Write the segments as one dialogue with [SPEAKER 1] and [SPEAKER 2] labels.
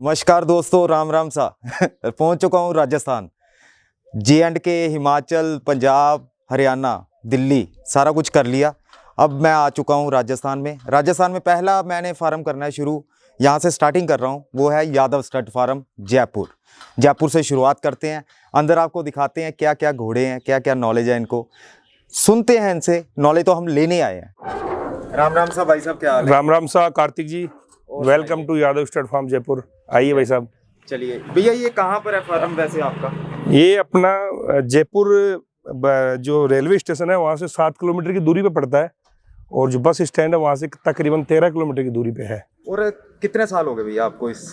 [SPEAKER 1] नमस्कार दोस्तों, राम राम सा पहुंच चुका हूं राजस्थान, J&K, हिमाचल, पंजाब, हरियाणा, दिल्ली, सारा कुछ कर लिया। अब मैं आ चुका हूं राजस्थान में। राजस्थान में पहला मैंने फार्म करना है शुरू, यहां से स्टार्टिंग कर रहा हूं, वो है यादव स्टड फार्म जयपुर। जयपुर से शुरुआत करते हैं, अंदर आपको दिखाते हैं क्या क्या घोड़े हैं, क्या क्या नॉलेज है इनको, सुनते हैं इनसे। नॉलेज तो हम लेने आए हैं। राम राम सा भाई साहब, क्या हाल है?
[SPEAKER 2] राम राम सा Kartik ji, welcome to Yadav stud farm Jaipur. आइए भाई साहब।
[SPEAKER 1] चलिए भैया, ये कहाँ पर है फार्म वैसे आपका?
[SPEAKER 2] ये अपना जयपुर जो रेलवे स्टेशन है वहाँ से 7 किलोमीटर की दूरी पे पड़ता है, और जो बस स्टैंड है वहाँ से तकरीबन 13 किलोमीटर की दूरी पे है।
[SPEAKER 1] और कितने साल हो गए भैया आपको इस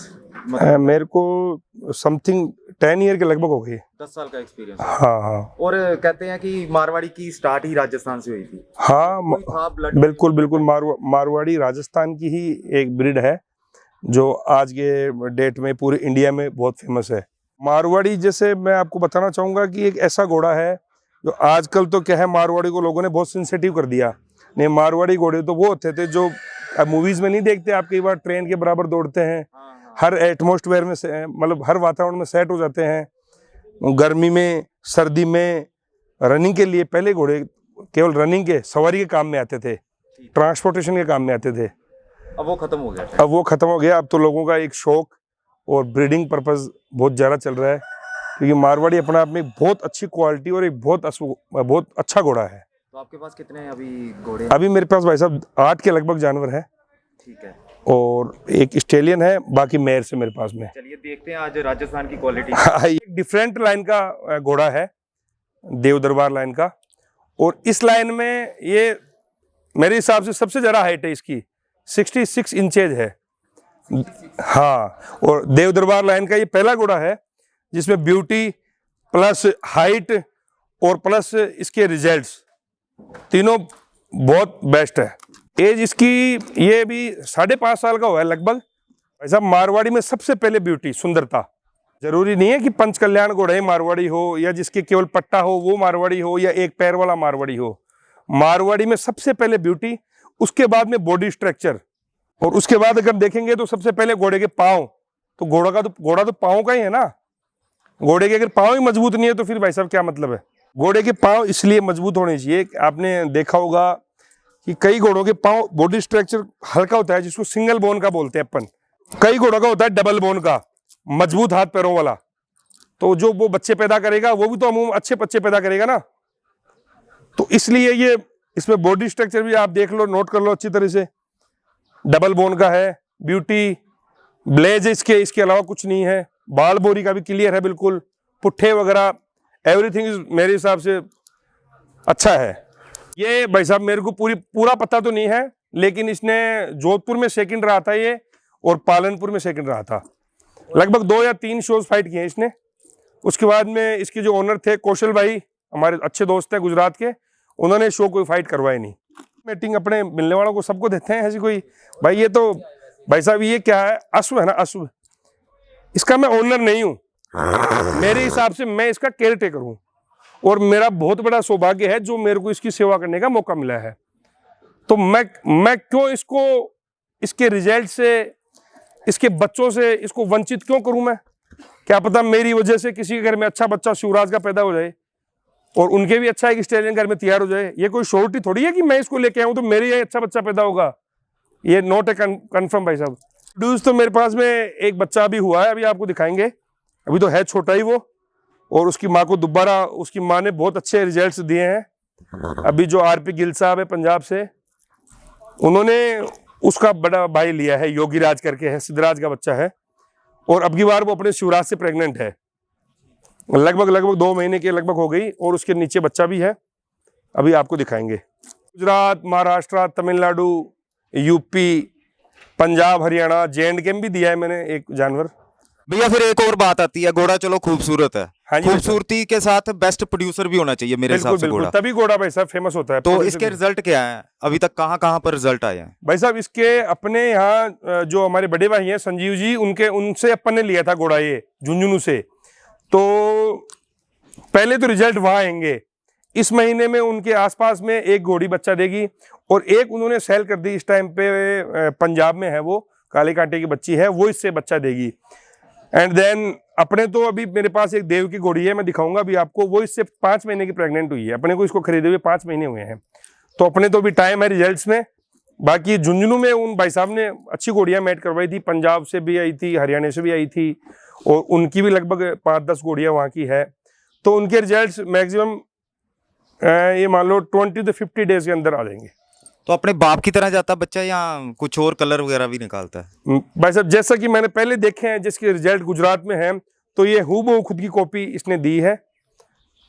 [SPEAKER 2] मेरे को समथिंग 10 ईयर के लगभग हो गई।
[SPEAKER 1] 10 साल का एक्सपीरियंस?
[SPEAKER 2] हाँ हाँ।
[SPEAKER 1] और कहते हैं कि मारवाड़ी की स्टार्ट ही राजस्थान से हुई थी।
[SPEAKER 2] हाँ बिल्कुल बिल्कुल, मारवाड़ी राजस्थान की ही एक ब्रीड है जो आज के डेट में पूरे इंडिया में बहुत फेमस है। मारवाड़ी, जैसे मैं आपको बताना चाहूँगा कि एक ऐसा घोड़ा है जो आजकल तो क्या है, मारवाड़ी को लोगों ने बहुत सेंसिटिव कर दिया। नहीं, मारवाड़ी घोड़े तो वो होते थे जो मूवीज में नहीं देखते आप, कई बार ट्रेन के बराबर दौड़ते हैं, हर एटमॉस्फेयर में मतलब हर वातावरण में सेट हो जाते हैं। गर्मी में, सर्दी में रनिंग के लिए पहले घोड़े केवल रनिंग के, सवारी के काम में आते थे, ट्रांसपोर्टेशन के काम में आते थे।
[SPEAKER 1] अब वो खत्म हो गया।
[SPEAKER 2] अब वो खत्म हो गया। अब तो लोगों का एक शौक और ब्रीडिंग पर्पस बहुत ज़्यादा चल रहा है, क्योंकि मारवाड़ी अपने आप में बहुत अच्छी क्वालिटी और एक बहुत अच्छा घोड़ा है।
[SPEAKER 1] तो आपके पास कितने हैं अभी घोड़े?
[SPEAKER 2] अभी मेरे पास भाई साहब 8 के लगभग जानवर है।
[SPEAKER 1] ठीक है।
[SPEAKER 2] और एक स्टेलियन है, बाकी मेयर से मेरे पास में।
[SPEAKER 1] चलिए देखते हैं आज राजस्थान की क्वालिटी।
[SPEAKER 2] एक डिफरेंट लाइन का घोड़ा है, देव दरबार लाइन का, और इस लाइन में ये मेरे हिसाब से सबसे ज़्यादा हाइट है इसकी, 66 इंचेज है। हाँ, और देव दरबार लाइन का ये पहला घोड़ा है जिसमें ब्यूटी प्लस हाइट और प्लस इसके रिजल्ट्स तीनों बहुत बेस्ट है। एज इसकी ये भी 5.5 साल का हुआ है लगभग। ऐसा मारवाड़ी में सबसे पहले ब्यूटी, सुंदरता। जरूरी नहीं है कि पंचकल्याण घोड़े मारवाड़ी हो, या जिसके केवल पट्टा हो वो मारवाड़ी हो, या एक पैर वाला मारवाड़ी हो। मारवाड़ी में सबसे पहले ब्यूटी, उसके बाद में बॉडी स्ट्रक्चर, और उसके बाद अगर देखेंगे तो सबसे पहले घोड़े के पाँव। तो घोड़ा तो पाँव का ही है ना। घोड़े के अगर पाँव ही मजबूत नहीं है तो फिर भाई साहब क्या मतलब है। घोड़े के पाँव इसलिए मजबूत होने चाहिए, आपने देखा होगा कि कई घोड़ों के पाँव बॉडी स्ट्रक्चर हल्का होता है, जिसको सिंगल बोन का बोलते हैं अपन। कई घोड़ों का होता है डबल बोन का, मजबूत हाथ पैरों वाला। तो जो वो बच्चे पैदा करेगा वो भी तो अमूमन अच्छे बच्चे पैदा करेगा ना। तो इसलिए ये इसमें बॉडी स्ट्रक्चर भी आप देख लो, नोट कर लो अच्छी तरह से। डबल बोन का है, ब्यूटी, ब्लेज इसके अलावा कुछ नहीं है। बाल बोरी का भी क्लियर है बिल्कुल, पुट्ठे वगैरह एवरीथिंग मेरे हिसाब से अच्छा है। ये भाई साहब मेरे को पूरा पता तो नहीं है, लेकिन इसने जोधपुर में सेकंड रहा था ये, और पालनपुर में सेकंड रहा था। लगभग 2 या 3 शोज फाइट किए इसने। उसके बाद में इसके जो ओनर थे कौशल भाई, हमारे अच्छे दोस्त हैं गुजरात के, उन्होंने शो कोई फाइट करवाई नहीं। मीटिंग अपने मिलने वालों को सबको देते हैं ऐसी कोई। भाई ये तो भाई साहब ये क्या है, अश्व है ना, अश्व। इसका मैं ओनर नहीं हूँ, मेरे हिसाब से मैं इसका केयर टेकर हूँ, और मेरा बहुत बड़ा सौभाग्य है जो मेरे को इसकी सेवा करने का मौका मिला है। तो मैं क्यों इसको, इसके रिजल्ट से, इसके बच्चों से इसको वंचित क्यों करूं मैं? क्या पता मेरी वजह से किसी के घर में अच्छा बच्चा शिवराज का पैदा हो जाए, और उनके भी अच्छा एक स्टेलियन घर में तैयार हो जाए। ये कोई श्योरिटी थोड़ी है कि मैं इसको लेके आऊं तो मेरे ही अच्छा बच्चा पैदा होगा। ये नॉट ए कन्फर्म भाई साहब। ड्यूज तो मेरे पास में एक बच्चा अभी हुआ है, अभी आपको दिखाएंगे। अभी तो है छोटा ही वो, और उसकी माँ को दोबारा उसकी माँ ने बहुत अच्छे रिजल्ट्स दिए हैं। अभी जो RP गिल साहब है पंजाब से, उन्होंने उसका बड़ा भाई लिया है, योगीराज करके है, सिद्धराज का बच्चा है, और अब की बार वो अपने शिवराज से प्रेग्नेंट है। लगभग 2 महीने के लगभग हो गई, और उसके नीचे बच्चा भी है, अभी आपको दिखाएंगे। गुजरात, महाराष्ट्र, तमिलनाडु, यूपी, पंजाब, हरियाणा, J&K में भी दिया है मैंने एक जानवर।
[SPEAKER 1] भैया फिर एक और बात आती है, घोड़ा चलो खूबसूरत है,
[SPEAKER 2] हाँ जी,
[SPEAKER 1] खूबसूरती के साथ बेस्ट प्रोड्यूसर भी होना चाहिए मेरे हिसाब से घोड़ा।
[SPEAKER 2] तभी घोड़ा भाई साहब फेमस होता है।
[SPEAKER 1] तो इसके रिजल्ट क्या है अभी तक, कहाँ पर रिजल्ट आए हैं?
[SPEAKER 2] भाई साहब इसके अपने यहाँ जो हमारे बड़े भाई हैं संजीव जी, उनसे अपन ने लिया था घोड़ा ये झुंझुनू से। तो पहले तो रिजल्ट वहां आएंगे। इस महीने में उनके आसपास में एक घोड़ी बच्चा देगी, और एक उन्होंने सेल कर दी इस टाइम पे, पंजाब में है वो, काले कांटे की बच्ची है वो इससे बच्चा देगी। एंड देन अपने तो अभी मेरे पास एक देव की घोड़ी है, मैं दिखाऊंगा भी आपको, वो इससे 5 महीने की प्रेग्नेंट हुई है। अपने को इसको खरीदे हुए 5 महीने हुए हैं, तो अपने तो अभी टाइम है रिजल्ट्स में। बाकी झुंझुनू में उन भाई साहब ने अच्छी घोड़ियां मेट करवाई थी, पंजाब से भी आई थी, हरियाणा से भी आई थी, और उनकी भी लगभग 5-10 घोड़ियां वहाँ की है। तो उनके रिजल्ट्स मैक्सिमम ये मान लो 20 to 50 डेज के अंदर आ जाएंगे।
[SPEAKER 1] तो अपने बाप की तरह जाता बच्चा या कुछ और कलर वगैरह भी निकालता है?
[SPEAKER 2] भाई साहब जैसा कि मैंने पहले देखे हैं, जिसके रिजल्ट गुजरात में है, तो ये हूबहू खुद की कॉपी इसने दी है।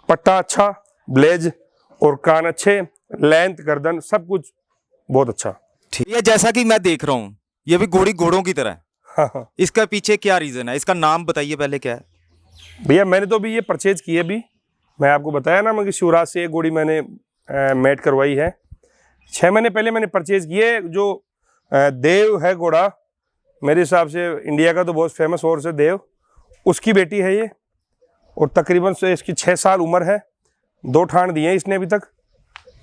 [SPEAKER 2] पट्टा अच्छा, ब्लेज और कान अच्छे, लेंथ, गर्दन सब कुछ बहुत अच्छा।
[SPEAKER 1] ठीक है, जैसा कि मैं देख रहा हूँ ये भी घोड़ी घोड़ों की तरह है।
[SPEAKER 2] हाँ
[SPEAKER 1] इसका पीछे क्या रीजन है? इसका नाम बताइए पहले क्या है?
[SPEAKER 2] भैया मैंने तो अभी ये परचेज की है, अभी मैं आपको बताया ना, मैं शिवराज से एक घोड़ी मैंने मेट करवाई है। 6 महीने पहले मैंने परचेज किए। जो देव है घोड़ा, मेरे हिसाब से इंडिया का तो बहुत फेमस हॉर्स है देव, उसकी बेटी है ये, और तकरीबन से इसकी 6 साल उम्र है। 2 ठाण दिए हैं इसने अभी तक।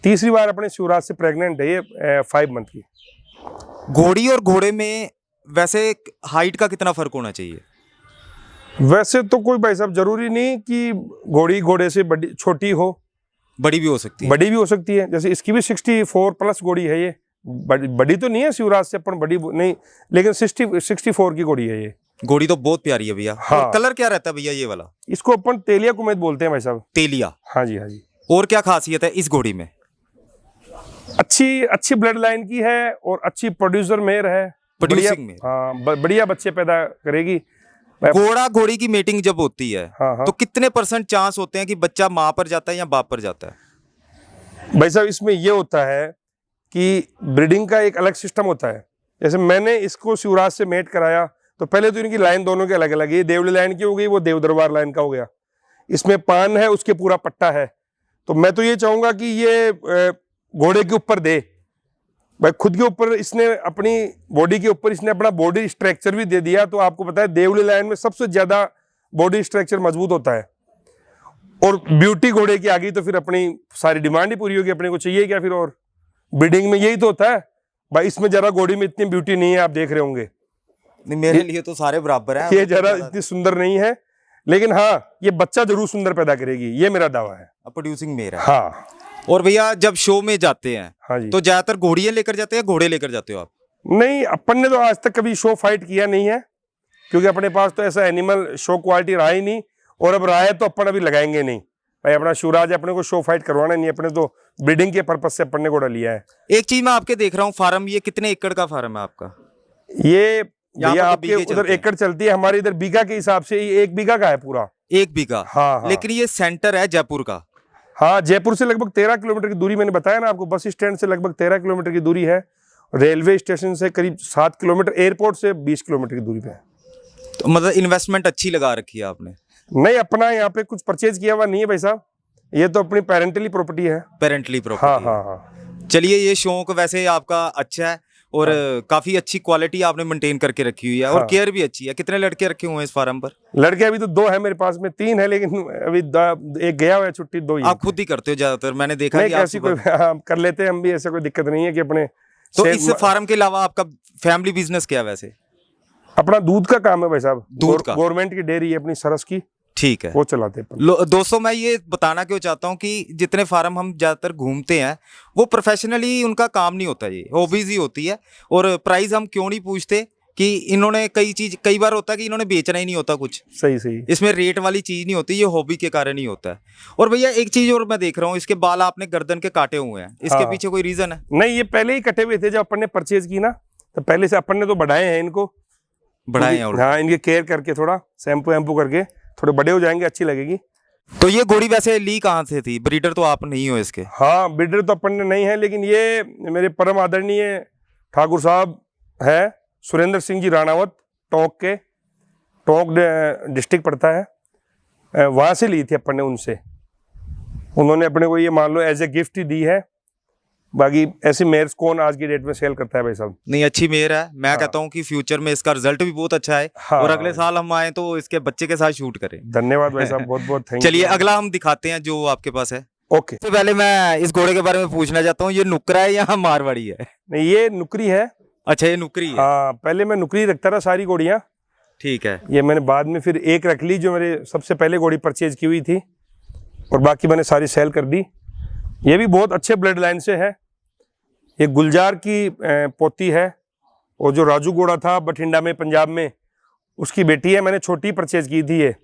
[SPEAKER 2] तीसरी बार अपने शिवराज से प्रेग्नेंट है ये 5 मंथ की।
[SPEAKER 1] घोड़ी और घोड़े में वैसे हाइट का कितना फर्क होना चाहिए?
[SPEAKER 2] वैसे तो कोई भाई साहब जरूरी नहीं कि घोड़ी घोड़े से बड़ी छोटी हो,
[SPEAKER 1] बड़ी भी हो सकती है।
[SPEAKER 2] बड़ी भी हो सकती है। जैसे इसकी भी 64 प्लस घोड़ी है ये, बड़ी तो नहीं है शिवराज से अपन बड़ी नहीं, लेकिन 64 की घोड़ी है ये।
[SPEAKER 1] घोड़ी तो बहुत प्यारी है भैया।
[SPEAKER 2] हाँ।
[SPEAKER 1] और कलर क्या रहता है भैया ये वाला?
[SPEAKER 2] इसको अपन तेलिया कुमैत बोलते हैं भाई साहब।
[SPEAKER 1] तेलिया?
[SPEAKER 2] हाँ जी, हाँ जी।
[SPEAKER 1] और क्या खासियत है इस घोड़ी में?
[SPEAKER 2] अच्छी ब्लड लाइन की है और अच्छी प्रोड्यूसर मेयर है।
[SPEAKER 1] Producing mayor.
[SPEAKER 2] हाँ, बढ़िया बच्चे पैदा करेगी।
[SPEAKER 1] घोड़ा घोड़ी की मीटिंग जब होती है,
[SPEAKER 2] हाँ।
[SPEAKER 1] तो कितने % चांस होते हैं कि बच्चा माँ पर जाता है या बाप पर जाता है?
[SPEAKER 2] भाई साहब इसमें ये होता है कि ब्रीडिंग का एक अलग सिस्टम होता है। जैसे मैंने इसको शिवराज से मेट कराया, तो पहले तो इनकी लाइन दोनों के अलग अलग है। ये देवली लाइन की हो गई, वो देव दरबार लाइन का हो गया। इसमें पान है, उसके पूरा पट्टा है। तो मैं तो ये चाहूंगा कि ये घोड़े के ऊपर दे भाई, खुद के ऊपर इसने अपनी बॉडी के ऊपर इसने अपना बॉडी स्ट्रक्चर भी दे दिया। तो आपको पता है देवली लाइन में सबसे ज्यादा बॉडी स्ट्रक्चर मजबूत होता है, और ब्यूटी घोड़े की आ गई तो फिर अपनी सारी डिमांड ही पूरी होगी। अपने को चाहिए क्या फिर? और ब्रीडिंग में यही तो होता है भाई। इसमें जरा घोड़ी में इतनी ब्यूटी नहीं है, आप देख रहे होंगे।
[SPEAKER 1] नहीं, मेरे लिए तो सारे बराबर हैं।
[SPEAKER 2] ये जरा इतनी सुंदर नहीं है, लेकिन हाँ ये बच्चा जरूर सुंदर पैदा करेगी, ये मेरा दावा है।
[SPEAKER 1] प्रोड्यूसिंग मेरा।
[SPEAKER 2] हाँ।
[SPEAKER 1] और भैया जब शो में जाते हैं,
[SPEAKER 2] हाँ जी,
[SPEAKER 1] तो ज्यादातर घोड़ियां लेकर जाते हैं, घोड़े लेकर जाते हो आप?
[SPEAKER 2] नहीं, अपन ने तो आज तक कभी शो फाइट किया नहीं है, क्योंकि अपने पास तो ऐसा एनिमल शो क्वालिटी रहा ही नहीं, और अब रहा है तो अपन अभी लगाएंगे नहीं भाई। अपना शिवराज अपने को शो फाइट करवाना नहीं, अपने तो ब्रीडिंग के पर्पज से अपन ने घोड़ा लिया है।
[SPEAKER 1] एक चीज मैं आपके देख रहा हूँ फार्म, ये कितने एकड़ का फार्म है आपका?
[SPEAKER 2] ये
[SPEAKER 1] यहाँ
[SPEAKER 2] भैया
[SPEAKER 1] पर
[SPEAKER 2] आपके
[SPEAKER 1] बीघे
[SPEAKER 2] उधर
[SPEAKER 1] चलते हैं।
[SPEAKER 2] एकड़ चलती है, हमारे इधर बीघा के हिसाब से 1 बीघा का है पूरा।
[SPEAKER 1] 1 बीघा?
[SPEAKER 2] हाँ।
[SPEAKER 1] लेकिन ये सेंटर है जयपुर का।
[SPEAKER 2] हाँ, जयपुर से लगभग 13 किलोमीटर की दूरी, मैंने बताया ना आपको। बस स्टैंड से लगभग 13 किलोमीटर की दूरी है, रेलवे स्टेशन से करीब 7 किलोमीटर, एयरपोर्ट से 20 किलोमीटर की दूरी पे है।
[SPEAKER 1] तो मतलब इन्वेस्टमेंट अच्छी लगा रखी है आपने?
[SPEAKER 2] नहीं, अपना यहाँ पे कुछ परचेज किया हुआ नहीं है भाई साहब, ये तो अपनी पेरेंटली प्रॉपर्टी है।
[SPEAKER 1] Parenterally property?
[SPEAKER 2] हाँ हाँ हाँ।
[SPEAKER 1] चलिए, ये शौक वैसे आपका अच्छा है, और काफी अच्छी क्वालिटी आपने मेंटेन करके रखी हुई है, और केयर भी अच्छी है। कितने लड़के रखे हुए हैं इस फार्म पर?
[SPEAKER 2] लड़के अभी तो 2 है मेरे पास में, 3 है, लेकिन अभी एक गया हुआ है छुट्टी, 2 ही।
[SPEAKER 1] आप खुद ही करते हो ज्यादातर? मैंने देखा
[SPEAKER 2] नहीं,
[SPEAKER 1] कि आप
[SPEAKER 2] ऐसी कोई कर लेते हैं हम भी, ऐसा कोई दिक्कत नहीं है कि अपने।
[SPEAKER 1] तो इस फार्म के अलावा आपका फैमिली बिजनेस क्या है वैसे?
[SPEAKER 2] अपना दूध का काम है भाई साहब।
[SPEAKER 1] दूध का?
[SPEAKER 2] गवर्नमेंट की डेयरी है अपनी सरस की,
[SPEAKER 1] ठीक है,
[SPEAKER 2] वो चलाते हैं।
[SPEAKER 1] दोस्तों मैं ये बताना क्यों चाहता हूँ कि जितने फार्म हम ज्यादातर घूमते हैं, वो प्रोफेशनली उनका काम नहीं होता, ये हॉबीज ही होती है। और प्राइस हम क्यों नहीं पूछते कि इन्होंने कई बार होता है कि इन्होंने बेचना ही नहीं होता कुछ।
[SPEAKER 2] सही।
[SPEAKER 1] इसमें रेट वाली चीज नहीं होती, ये हॉबी के कारण ही होता है। और भैया एक चीज और मैं देख रहा हूँ, इसके बाल आपने गर्दन के काटे हुए हैं, इसके पीछे कोई रीजन है?
[SPEAKER 2] नहीं, ये पहले ही कटे हुए थे जब अपन ने परचेज की ना, तो पहले से अपन ने तो बढ़ाए हैं इनको,
[SPEAKER 1] बढ़ाए हैं।
[SPEAKER 2] हाँ, इनके केयर करके थोड़ा शैम्पू वैम्पू करके थोड़े बड़े हो जाएंगे, अच्छी लगेगी।
[SPEAKER 1] तो ये घोड़ी वैसे ली कहाँ से थी? ब्रीडर तो आप नहीं हो इसके?
[SPEAKER 2] हाँ, ब्रीडर तो अपन ने नहीं है, लेकिन ये मेरे परम आदरणीय ठाकुर साहब है, सुरेंद्र सिंह जी राणावत, टोंक डिस्ट्रिक्ट पड़ता है, वहाँ से ली थी अपन ने उनसे। उन्होंने अपने को ये मान लो एज ए गिफ्ट ही दी है। बाकी ऐसी मेयर्स कौन आज की डेट में सेल करता है भाई साहब?
[SPEAKER 1] नहीं, अच्छी मेयर है। मैं कहता हूँ कि फ्यूचर में इसका रिजल्ट भी बहुत अच्छा है, और अगले साल हम आए तो इसके बच्चे के साथ शूट करें।
[SPEAKER 2] धन्यवाद भाई साहब, बहुत बहुत थैंक यू।
[SPEAKER 1] चलिए अगला हम दिखाते हैं जो आपके पास है।
[SPEAKER 2] ओके।
[SPEAKER 1] तो पहले मैं इस घोड़े के बारे में पूछना चाहता हूँ, ये नुकरा है या मारवाड़ी है?
[SPEAKER 2] नहीं, ये नुकरी है,
[SPEAKER 1] अच्छा, ये नुकरी है।
[SPEAKER 2] हाँ, पहले मैं नुकरी रखता था सारी घोड़ियाँ।
[SPEAKER 1] ठीक है।
[SPEAKER 2] ये मैंने बाद में फिर एक रख ली जो मेरे सबसे पहले घोड़ी परचेज की हुई थी, और बाकी मैंने सारी सेल कर दी। ये भी बहुत अच्छे ब्लड लाइन से है। ये गुलजार की पोती है, और जो राजू घोड़ा था बठिंडा में पंजाब में, उसकी बेटी है। मैंने छोटी परचेज की थी ये।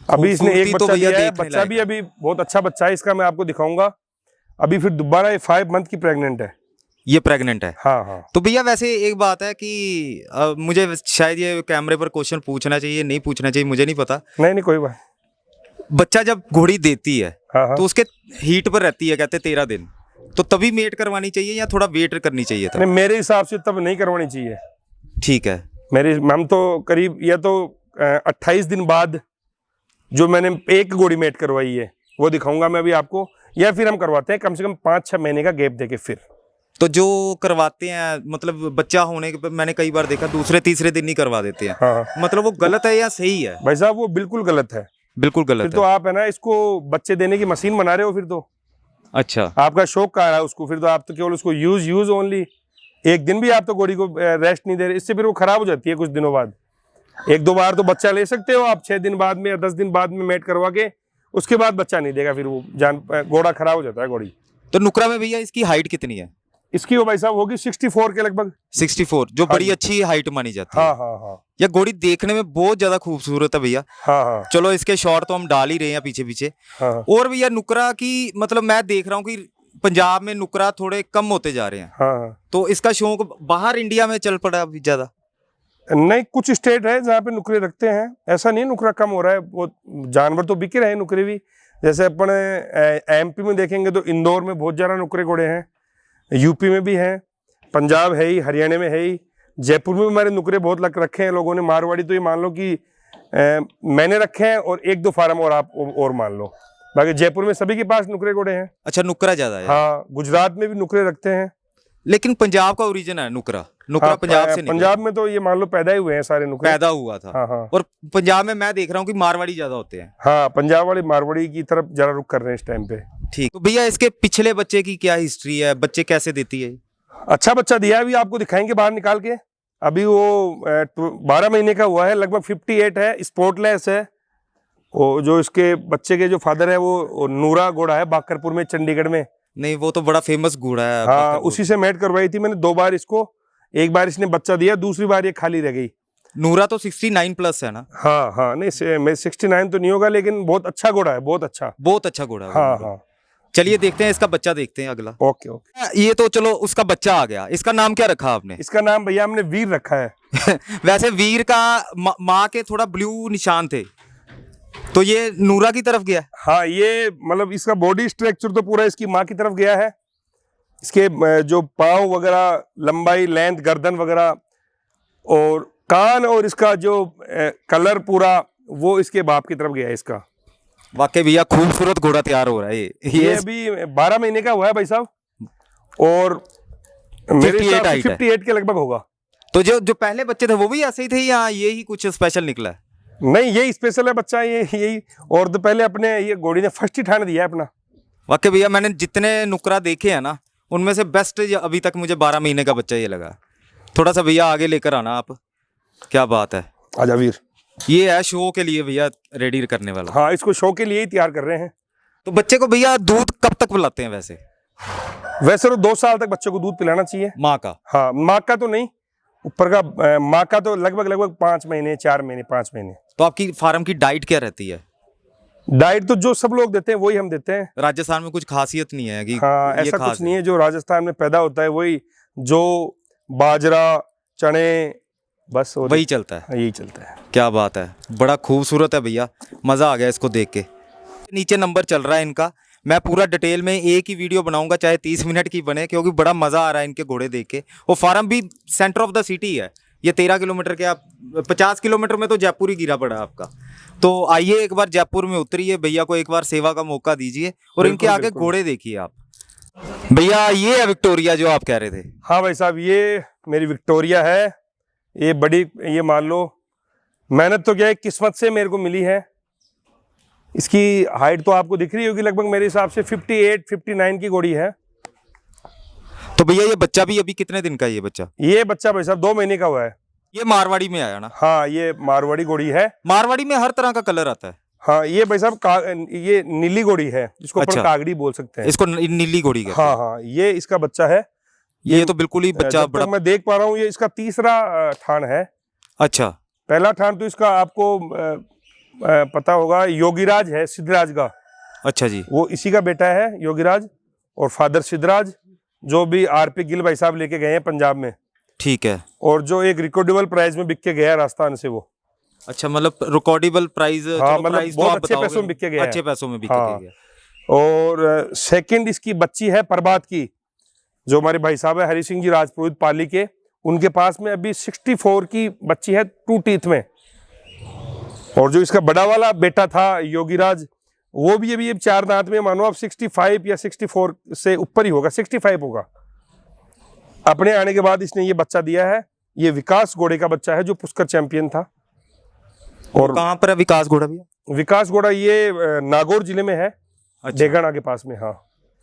[SPEAKER 2] अभी इसने एक
[SPEAKER 1] खूबसूरती तो
[SPEAKER 2] बच्चा
[SPEAKER 1] भैया
[SPEAKER 2] दिया है,
[SPEAKER 1] देखने
[SPEAKER 2] बच्चा
[SPEAKER 1] लायक
[SPEAKER 2] भी
[SPEAKER 1] है।
[SPEAKER 2] अभी बहुत अच्छा बच्चा है इसका, मैं आपको दिखाऊंगा। अभी फिर दोबारा ये 5 मंथ की प्रेग्नेंट है।
[SPEAKER 1] ये प्रेग्नेंट है।
[SPEAKER 2] हाँ हाँ।
[SPEAKER 1] तो भैया वैसे एक बात है कि मुझे शायद ये कैमरे पर क्वेश्चन पूछना चाहिए, नहीं पूछना चाहिए, मुझे नहीं पता।
[SPEAKER 2] नहीं कोई बात।
[SPEAKER 1] बच्चा जब घोड़ी देती है
[SPEAKER 2] हाँ हाँ।
[SPEAKER 1] तो उसके हीट पर रहती है, कहते 13 दिन, तो तभी मेट करवानी चाहिए या थोड़ा वेट करनी चाहिए था?
[SPEAKER 2] नहीं, मेरे हिसाब से तब नहीं करवानी चाहिए।
[SPEAKER 1] ठीक है।
[SPEAKER 2] हम तो करीब या तो 28 दिन बाद जो मैंने एक घोड़ी मेट करवाई है वो दिखाऊंगा मैं अभी आपको, या फिर हम करवाते हैं कम से कम 5-6 महीने का गैप देके फिर।
[SPEAKER 1] तो जो करवाते हैं, मतलब बच्चा होने के मैंने कई बार देखा दूसरे तीसरे दिन ही करवा देते हैं।
[SPEAKER 2] हाँ।
[SPEAKER 1] मतलब वो गलत है या सही है?
[SPEAKER 2] भाई साहब वो बिल्कुल गलत है।
[SPEAKER 1] बिल्कुल
[SPEAKER 2] फिर
[SPEAKER 1] गलत
[SPEAKER 2] तो
[SPEAKER 1] है।
[SPEAKER 2] आप है ना इसको बच्चे देने की मशीन बना रहे हो फिर तो।
[SPEAKER 1] अच्छा।
[SPEAKER 2] आपका शौक कहाँ रहा उसको, फिर तो आप तो केवल उसको यूज ओनली। एक दिन भी आप तो घोड़ी को रेस्ट नहीं दे रहे, इससे फिर वो खराब हो जाती है कुछ दिनों बाद। 1-2 बार तो बच्चा ले सकते हो आप, 6 दिन बाद में या 10 दिन बाद में मेट करवा के, उसके बाद बच्चा नहीं देगा, फिर वो घोड़ा खराब हो जाता है घोड़ी।
[SPEAKER 1] तो नुकरा में भैया इसकी हाइट कितनी है?
[SPEAKER 2] इसकी वो भाई साहब होगी 64 के लगभग।
[SPEAKER 1] 64, जो
[SPEAKER 2] हाँ
[SPEAKER 1] बड़ी
[SPEAKER 2] जी।
[SPEAKER 1] अच्छी हाइट मानी जाती है।
[SPEAKER 2] हाँ हाँ हाँ।
[SPEAKER 1] यह घोड़ी देखने में बहुत ज्यादा खूबसूरत है भैया।
[SPEAKER 2] हाँ हाँ
[SPEAKER 1] चलो इसके शॉट तो हम डाल ही रहे हैं पीछे पीछे।
[SPEAKER 2] हाँ।
[SPEAKER 1] और भैया नुकरा की, मतलब मैं देख रहा हूँ कि पंजाब में नुकरा थोड़े कम होते जा रहे हैं,
[SPEAKER 2] हाँ।
[SPEAKER 1] तो इसका शौक बाहर इंडिया में चल पड़ा अभी ज्यादा?
[SPEAKER 2] नहीं, कुछ स्टेट है जहाँ पे नुकरे रखते हैं, ऐसा नहीं नुकरा कम हो रहा है। वो जानवर तो बिक रहे हैं नुकरे भी। जैसे अपने एमपी में देखेंगे तो इंदौर में बहुत ज़्यादा नुकरे घोड़े हैं, यूपी में भी हैं, पंजाब है ही, हरियाणा में है ही, जयपुर में भी हमारे नुकरे बहुत रखे हैं लोगों ने। मारवाड़ी तो ये मान लो कि मैंने रखे हैं, और 1-2 फार्म और आप और मान लो। बाकी जयपुर में सभी के पास नुकरे घोड़े हैं।
[SPEAKER 1] अच्छा, नुकरा ज्यादा है।
[SPEAKER 2] हाँ, गुजरात में भी नुकरे रखते हैं।
[SPEAKER 1] लेकिन पंजाब का ओरिजिन है नुकरा। नुकरा
[SPEAKER 2] हाँ,
[SPEAKER 1] पंजाब से निकला।
[SPEAKER 2] पंजाब में तो ये मान लो पैदा ही हुए हैं सारे नुकरे।
[SPEAKER 1] पैदा हुआ था।
[SPEAKER 2] हाँ हाँ।
[SPEAKER 1] और पंजाब में मैं देख रहा हूँ कि मारवाड़ी ज्यादा होते हैं।
[SPEAKER 2] हाँ, पंजाब वाले मारवाड़ी की तरफ जरा रुख कर रहे हैं इस टाइम पे।
[SPEAKER 1] ठीक। तो भैया इसके पिछले बच्चे की क्या हिस्ट्री है, बच्चे कैसे देती है?
[SPEAKER 2] अच्छा बच्चा दिया है, अभी आपको दिखाएंगे बाहर निकाल के। अभी वो 12 महीने का हुआ है, लगभग 58 है, स्पोर्टलेस है। वो जो इसके बच्चे के जो फादर है वो नूरा घोड़ा है, बाकरपुर में, चंडीगढ़ में।
[SPEAKER 1] नहीं, वो तो बड़ा फेमस घोड़ा है।
[SPEAKER 2] हाँ, उसी से मेट करवाई थी मैंने 2 बार इसको। एक बार इसने बच्चा दिया, दूसरी बार ये खाली रह गई।
[SPEAKER 1] नूरा तो 69 प्लस है ना?
[SPEAKER 2] हाँ हाँ। नहीं, मैं 69 तो नहीं होगा, लेकिन बहुत अच्छा घोड़ा है, बहुत अच्छा।
[SPEAKER 1] बहुत अच्छा घोड़ा है।
[SPEAKER 2] हाँ हाँ।
[SPEAKER 1] चलिए देखते हैं इसका बच्चा, देखते हैं अगला।
[SPEAKER 2] Okay okay.
[SPEAKER 1] ये तो चलो उसका बच्चा आ गया, इसका नाम क्या रखा आपने?
[SPEAKER 2] इसका नाम भैया हमने वीर रखा है।
[SPEAKER 1] वैसे वीर का माँ के थोड़ा ब्लू निशान थे, तो ये नूरा की तरफ गया।
[SPEAKER 2] हाँ, ये मतलब इसका बॉडी स्ट्रक्चर तो पूरा इसकी माँ की तरफ गया है। इसके जो पाँव वगैरह, लंबाई, लेंथ, गर्दन वगैरह, और कान, और इसका जो कलर पूरा, वो इसके बाप की तरफ गया है इसका।
[SPEAKER 1] वाकई भैया खूबसूरत घोड़ा तैयार हो रहा है
[SPEAKER 2] ये अभी 12 महीने का हुआ है भाई साहब, और मेरे हिसाब से 58 के लगभग होगा।
[SPEAKER 1] तो जो पहले बच्चे थे वो भी ऐसे ही थे या ये ही कुछ स्पेशल निकला है?
[SPEAKER 2] नहीं, ये स्पेशल है बच्चा, ये यही। और तो पहले अपने ये घोड़ी ने फर्स्ट ही ठान दिया है अपना।
[SPEAKER 1] वाकई भैया मैंने जितने नुकरा देखे हैं ना, उनमें से बेस्ट अभी तक मुझे 12 महीने का बच्चा ये लगा। थोड़ा सा भैया आगे लेकर आना आप। क्या बात है।
[SPEAKER 2] आजा वीर।
[SPEAKER 1] ये है शो के लिए भैया रेडी करने वाला।
[SPEAKER 2] हाँ, इसको शो के लिए ही तैयार कर रहे हैं।
[SPEAKER 1] तो बच्चे को भैया दूध कब तक पिलाते हैं वैसे?
[SPEAKER 2] वैसे तो 2 साल तक बच्चे को दूध पिलाना चाहिए।
[SPEAKER 1] माँ का?
[SPEAKER 2] हाँ, माँ का तो नहीं, ऊपर का माँ का तो लगभग 5 महीने, 4 महीने, 5 महीने।
[SPEAKER 1] तो आपकी फार्म की डाइट क्या रहती है?
[SPEAKER 2] डाइट तो जो सब लोग देते हैं वही हम देते हैं।
[SPEAKER 1] राजस्थान में कुछ खासियत नहीं है कि
[SPEAKER 2] हाँ,
[SPEAKER 1] ये
[SPEAKER 2] ऐसा
[SPEAKER 1] खास
[SPEAKER 2] कुछ नहीं है। जो राजस्थान में पैदा होता है वही, जो बाजरा, चने, बस
[SPEAKER 1] वही चलता है।
[SPEAKER 2] यही चलता है।
[SPEAKER 1] क्या बात है, बड़ा खूबसूरत है भैया, मज़ा आ गया इसको देख के। नीचे नंबर चल रहा है इनका, मैं पूरा डिटेल में एक ही वीडियो बनाऊंगा, चाहे 30 मिनट की बने, क्योंकि बड़ा मज़ा आ रहा है इनके घोड़े देख के। वो फार्म भी सेंटर ऑफ द सिटी है। ये 13 किलोमीटर के, आप 50 किलोमीटर में तो जयपुर ही गिरा पड़ा आपका। तो आइए एक बार जयपुर में उतरिए, भैया को एक बार सेवा का मौका दीजिए और इनके आगे घोड़े देखिए आप। भैया ये है विक्टोरिया जो आप कह रहे थे?
[SPEAKER 2] हाँ भाई साहब, ये मेरी विक्टोरिया है। ये बड़ी, ये मान लो मेहनत तो क्या है, किस्मत से मेरे को मिली है। इसकी हाइट तो आपको दिख रही होगी, लगभग मेरे हिसाब से 58-59 की घोड़ी है।
[SPEAKER 1] तो भैया ये बच्चा भी अभी कितने दिन का है ये बच्चा?
[SPEAKER 2] ये बच्चा भाई साहब 2 महीने का हुआ है।
[SPEAKER 1] ये मारवाड़ी में आया ना?
[SPEAKER 2] हाँ, ये मारवाड़ी घोड़ी है।
[SPEAKER 1] मारवाड़ी में हर तरह का कलर आता है।
[SPEAKER 2] हाँ, ये भाई साहब ये नीली घोड़ी है, जिसको अपन
[SPEAKER 1] अच्छा।
[SPEAKER 2] कागड़ी बोल सकते हैं।
[SPEAKER 1] इसको नीली घोड़ी कहते हैं।
[SPEAKER 2] हाँ हाँ, ये इसका बच्चा है।
[SPEAKER 1] ये तो बिल्कुल ही बच्चा
[SPEAKER 2] जब तक
[SPEAKER 1] बड़ा।
[SPEAKER 2] मैं देख पा रहा हूँ, ये इसका तीसरा ठान है।
[SPEAKER 1] अच्छा।
[SPEAKER 2] पहला ठान तो इसका आपको पता होगा, योगीराज है सिद्धराज का।
[SPEAKER 1] अच्छा जी।
[SPEAKER 2] वो इसी का बेटा है योगीराज, और फादर सिद्धराज, जो भी आरपी गिल भाई साहब लेके गए हैं पंजाब में।
[SPEAKER 1] ठीक है।
[SPEAKER 2] और जो एक रिकॉर्डेबल प्राइस में बिक के गया है राजस्थान से वो।
[SPEAKER 1] अच्छा, मतलब रिकॉर्डेबल प्राइस।
[SPEAKER 2] हाँ, मतलब बहुत अच्छे पैसों में बिक के गया है।
[SPEAKER 1] अच्छे पैसों में बिक
[SPEAKER 2] हाँ।
[SPEAKER 1] के गया।
[SPEAKER 2] और सेकंड इसकी बच्ची है प्रभात की, जो हमारे भाई साहब है हरि सिंह जी राजपुरोहित पाली के। उनके पास में अभी 64 की बच्ची है 2 टीथ में। और जो इसका बड़ा वाला बेटा था योगीराज, वो भी अभी 4 दांत में, मानो आप 65 या 64 से ऊपर ही होगा, 65 होगा। अपने आने के बाद इसने ये बच्चा दिया है। ये विकास घोड़े का बच्चा है, जो पुष्कर चैंपियन था।
[SPEAKER 1] और कहाँ पर है विकास घोड़ा भैया?
[SPEAKER 2] विकास घोड़ा ये नागौर जिले में है।
[SPEAKER 1] अच्छा।
[SPEAKER 2] डेगाना के पास में। हाँ,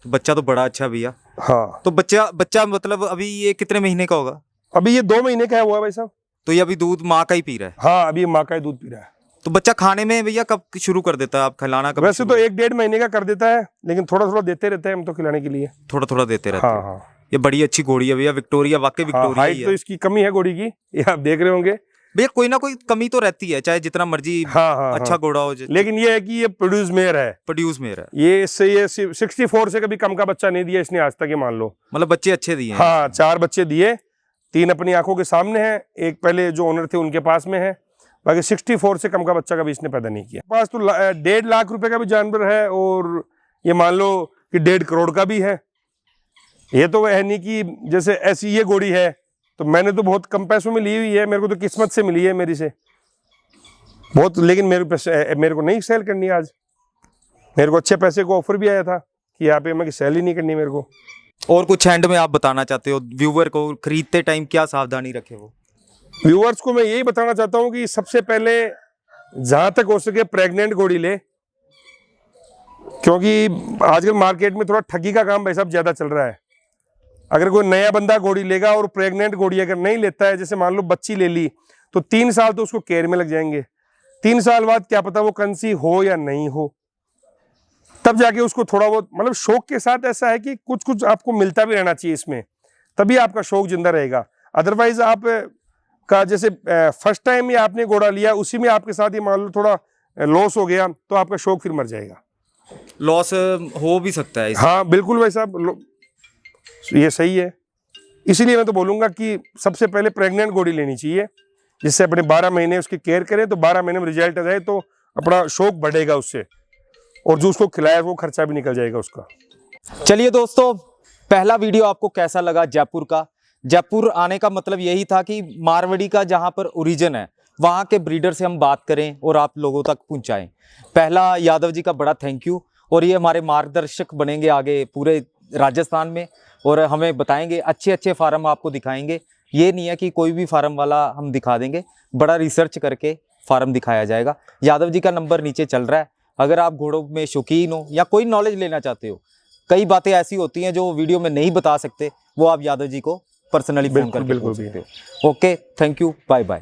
[SPEAKER 1] तो बच्चा तो बड़ा अच्छा भैया।
[SPEAKER 2] हाँ।
[SPEAKER 1] तो बच्चा मतलब अभी ये कितने महीने का होगा?
[SPEAKER 2] अभी ये 2 महीने का है हुआ भाई साहब।
[SPEAKER 1] तो ये अभी दूध माँ का ही पी रहा है?
[SPEAKER 2] हाँ, अभी माँ का ही दूध पी रहा है।
[SPEAKER 1] तो बच्चा खाने में भैया कब शुरू कर देता है आप खिलाना? कब
[SPEAKER 2] वैसे तो 1-1.5 महीने का कर देता है, लेकिन थोड़ा थोड़ा देते रहते हैं हम तो खिलाने के लिए।
[SPEAKER 1] थोड़ा थोड़ा देते रहते
[SPEAKER 2] हाँ
[SPEAKER 1] हैं।
[SPEAKER 2] हाँ।
[SPEAKER 1] ये बड़ी अच्छी घोड़ी है भैया, विक्टोरिया। वाकई
[SPEAKER 2] हाँ,
[SPEAKER 1] विक्टोरिया ही
[SPEAKER 2] हाइट
[SPEAKER 1] है
[SPEAKER 2] तो इसकी कमी है घोड़ी की, ये आप देख रहे होंगे
[SPEAKER 1] भैया। कोई ना कोई कमी तो रहती है, चाहे जितना मर्जी
[SPEAKER 2] हाँ हाँ
[SPEAKER 1] अच्छा
[SPEAKER 2] हाँ।
[SPEAKER 1] घोड़ा हो।
[SPEAKER 2] लेकिन ये है कि ये प्रोड्यूस मेयर है।
[SPEAKER 1] प्रोड्यूस में रहा है।
[SPEAKER 2] ये इससे ये 64 से कभी कम का बच्चा नहीं दिया इसने आज तक, ये मान लो।
[SPEAKER 1] मतलब बच्चे अच्छे दिए हैं।
[SPEAKER 2] हाँ, 4 बच्चे दिए, 3 अपनी आंखों के सामने हैं, एक पहले जो ओनर थे उनके पास में है। बाकी 64 से कम का बच्चा कभी इसने पैदा नहीं किया। पास तो 1.5 लाख रुपए का भी जानवर है, और ये मान लो कि 1.5 करोड़ का भी है। ये तो है नहीं कि जैसे ऐसी ये घोड़ी है तो मैंने तो बहुत कम पैसों में ली हुई है, मेरे को तो किस्मत से मिली है मेरी से बहुत। लेकिन मेरे को नहीं सेल करनी आज। मेरे को अच्छे पैसे को ऑफर भी आया था कि यहाँ पे मैं सेल ही नहीं करनी मेरे को।
[SPEAKER 1] और कुछ एंड में आप बताना चाहते हो व्यूअर को, खरीदते टाइम क्या सावधानी रखे वो?
[SPEAKER 2] व्यूअर्स को मैं यही बताना चाहता हूँ कि सबसे पहले जहां तक हो सके प्रेग्नेंट घोड़ी ले, क्योंकि आजकल मार्केट में थोड़ा ठगी का काम भाई साहब ज्यादा चल रहा है। अगर कोई नया बंदा घोड़ी लेगा और प्रेग्नेंट घोड़ी अगर नहीं लेता है, जैसे मान लो बच्ची ले ली, तो 3 साल तो उसको केयर में लग जाएंगे। 3 साल बाद क्या पता वो कंसीव हो या नहीं हो, तब जाके उसको थोड़ा बहुत मतलब शौक के साथ। ऐसा है कि कुछ कुछ आपको मिलता भी रहना चाहिए इसमें, तभी आपका शौक जिंदा रहेगा। अदरवाइज आप का जैसे फर्स्ट टाइम ही आपने घोड़ा लिया, उसी में आपके साथ ही मान लो थोड़ा लॉस हो गया, तो आपका शौक फिर मर जाएगा।
[SPEAKER 1] लॉस हो भी सकता है इससे।
[SPEAKER 2] हाँ बिल्कुल भाई साहब, ये सही है। इसीलिए मैं तो बोलूंगा कि सबसे पहले प्रेग्नेंट घोड़ी लेनी चाहिए, जिससे अपने 12 महीने उसकी केयर करें, तो 12 महीने में रिजल्ट आ जाए तो अपना शौक बढ़ेगा उससे, और जो उसको खिलाया वो खर्चा भी निकल जाएगा उसका।
[SPEAKER 1] चलिए दोस्तों, पहला वीडियो आपको कैसा लगा जयपुर का? जयपुर आने का मतलब यही था कि मारवाड़ी का जहां पर ओरिजिन है वहां के ब्रीडर से हम बात करें और आप लोगों तक पहुंचाएं। पहला यादव जी का बड़ा थैंक यू, और ये हमारे मार्गदर्शक बनेंगे आगे पूरे राजस्थान में, और हमें बताएंगे अच्छे अच्छे फार्म आपको दिखाएंगे। ये नहीं है कि कोई भी फार्म वाला हम दिखा देंगे, बड़ा रिसर्च करके फार्म दिखाया जाएगा। यादव जी का नंबर नीचे चल रहा है। अगर आप घोड़ों में शौकीन हो या कोई नॉलेज लेना चाहते हो, कई बातें ऐसी होती हैं जो वीडियो में नहीं बता सकते, वो आप यादव जी को पर्सनली फोन करके पूछ सकते हो। Okay, thank you, bye bye.